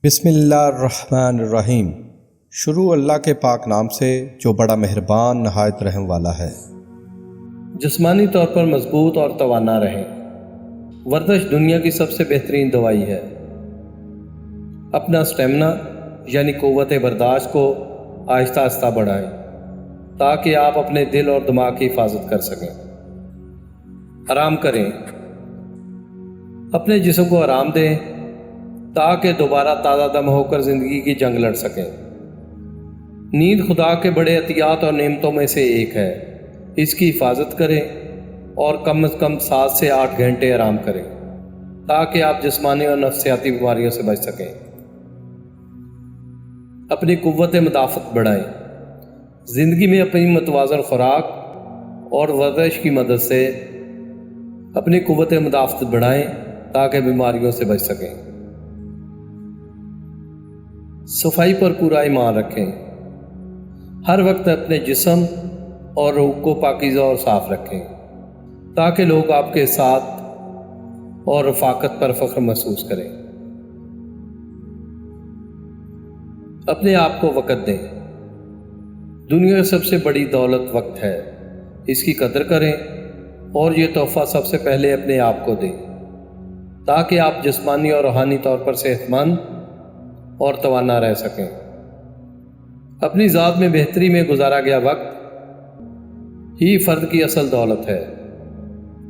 بسم اللہ الرحمن الرحیم۔ شروع اللہ کے پاک نام سے جو بڑا مہربان نہایت رحم والا ہے۔ جسمانی طور پر مضبوط اور توانا رہیں۔ ورزش دنیا کی سب سے بہترین دوائی ہے۔ اپنا اسٹیمنا یعنی قوت برداشت کو آہستہ آہستہ بڑھائیں تاکہ آپ اپنے دل اور دماغ کی حفاظت کر سکیں۔ آرام کریں، اپنے جسم کو آرام دیں تاکہ دوبارہ تازہ دم ہو کر زندگی کی جنگ لڑ سکیں۔ نیند خدا کے بڑے عطیات اور نعمتوں میں سے ایک ہے۔ اس کی حفاظت کریں اور کم از کم 7 سے 8 گھنٹے آرام کریں تاکہ آپ جسمانی اور نفسیاتی بیماریوں سے بچ سکیں۔ اپنی قوت مدافعت بڑھائیں۔ زندگی میں اپنی متوازن خوراک اور ورزش کی مدد سے اپنی قوت مدافعت بڑھائیں تاکہ بیماریوں سے بچ سکیں۔ صفائی پر پورا ایمان رکھیں۔ ہر وقت اپنے جسم اور روح کو پاکیزہ اور صاف رکھیں تاکہ لوگ آپ کے ساتھ اور رفاقت پر فخر محسوس کریں۔ اپنے آپ کو وقت دیں۔ دنیا کی سب سے بڑی دولت وقت ہے۔ اس کی قدر کریں اور یہ تحفہ سب سے پہلے اپنے آپ کو دیں تاکہ آپ جسمانی اور روحانی طور پر صحت مند اور توانا رہ سکیں۔ اپنی ذات میں بہتری میں گزارا گیا وقت ہی فرد کی اصل دولت ہے۔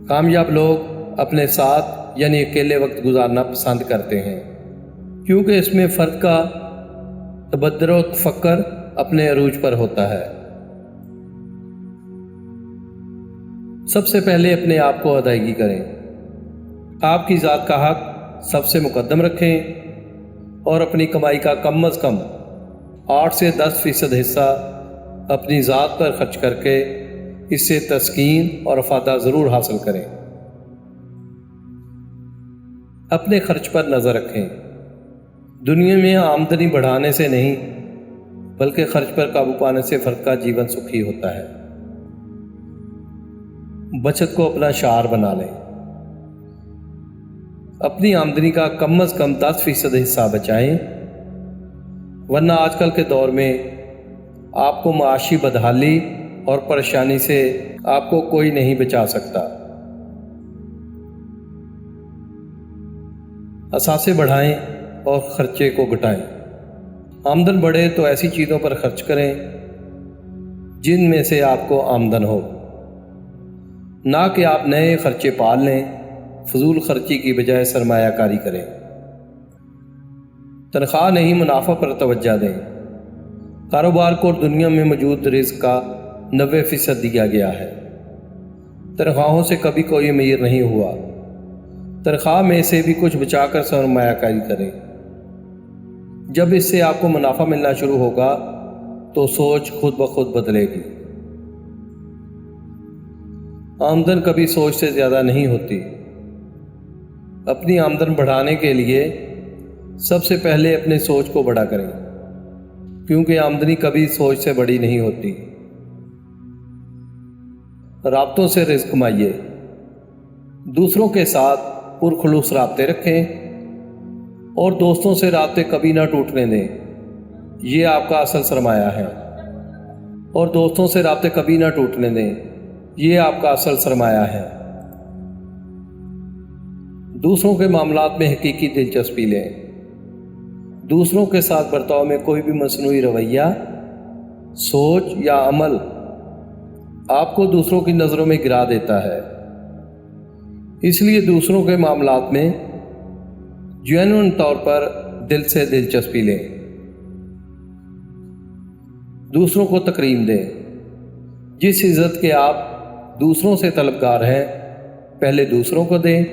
کامیاب لوگ اپنے ساتھ یعنی اکیلے وقت گزارنا پسند کرتے ہیں کیونکہ اس میں فرد کا تبدر و تفکر اپنے عروج پر ہوتا ہے۔ سب سے پہلے اپنے آپ کو ادائیگی کریں۔ آپ کی ذات کا حق سب سے مقدم رکھیں اور اپنی کمائی کا کم از کم 8 سے 10% حصہ اپنی ذات پر خرچ کر کے اس سے تسکین اور افادہ ضرور حاصل کریں۔ اپنے خرچ پر نظر رکھیں۔ دنیا میں آمدنی بڑھانے سے نہیں بلکہ خرچ پر قابو پانے سے فرد کا جیون سکھی ہوتا ہے۔ بچت کو اپنا شعار بنا لیں۔ اپنی آمدنی کا کم از کم 10% حصہ بچائیں، ورنہ آج کل کے دور میں آپ کو معاشی بدحالی اور پریشانی سے آپ کو کوئی نہیں بچا سکتا۔ اثاثے بڑھائیں اور خرچے کو گھٹائیں۔ آمدن بڑھے تو ایسی چیزوں پر خرچ کریں جن میں سے آپ کو آمدن ہو، نہ کہ آپ نئے خرچے پال لیں۔ فضول خرچی کی بجائے سرمایہ کاری کریں۔ تنخواہ نہیں منافع پر توجہ دیں۔ کاروبار کو دنیا میں موجود رزق کا 90% دیا گیا ہے۔ تنخواہوں سے کبھی کوئی امیر نہیں ہوا۔ تنخواہ میں سے بھی کچھ بچا کر سرمایہ کاری کریں۔ جب اس سے آپ کو منافع ملنا شروع ہوگا تو سوچ خود بخود بدلے گی۔ آمدن کبھی سوچ سے زیادہ نہیں ہوتی۔ اپنی آمدن بڑھانے کے لیے سب سے پہلے اپنے سوچ کو بڑا کریں کیونکہ آمدنی کبھی سوچ سے بڑی نہیں ہوتی۔ رابطوں سے رزق کمائیے۔ دوسروں کے ساتھ پرخلوص رابطے رکھیں اور دوستوں سے رابطے کبھی نہ ٹوٹنے دیں۔ یہ آپ کا اصل سرمایہ ہے۔ اور دوستوں سے رابطے کبھی نہ ٹوٹنے دیں۔ یہ آپ کا اصل سرمایہ ہے۔ دوسروں کے معاملات میں حقیقی دلچسپی لیں۔ دوسروں کے ساتھ برتاؤ میں کوئی بھی مصنوعی رویہ، سوچ یا عمل آپ کو دوسروں کی نظروں میں گرا دیتا ہے۔ اس لیے دوسروں کے معاملات میں جینوئن طور پر دل سے دلچسپی لیں۔ دوسروں کو تکریم دیں۔ جس عزت کے آپ دوسروں سے طلبگار ہیں پہلے دوسروں کو دیں۔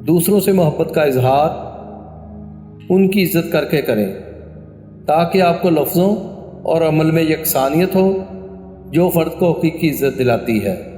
دوسروں سے محبت کا اظہار ان کی عزت کر کے کریں تاکہ آپ کو لفظوں اور عمل میں یکسانیت ہو جو فرد کو حقیقی عزت دلاتی ہے۔